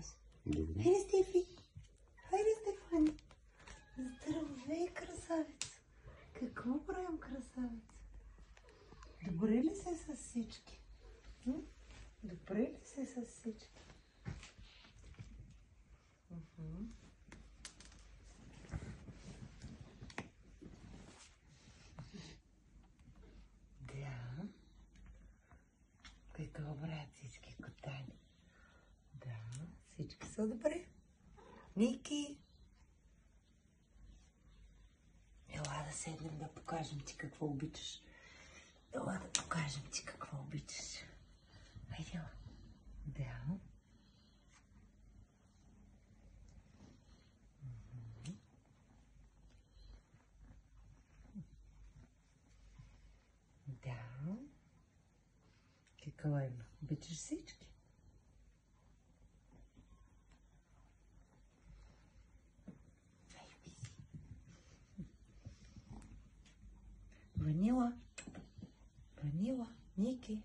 нас. Добре. Хайде, Стефи! Хайде, Стефани! Здравей, красавец! Какво правим, красавец? Добре ли се с всички? Добре ли се с всички? Да. Какво правят всички котани? Да, всички са добре. Ники! Ела да седнем да покажем ти какво обичаш. Ела да покажем ти какво обичаш. Хайде, ела. Да. Да. Какво има? Обичаш всички? Ванила. Ванила. Ники.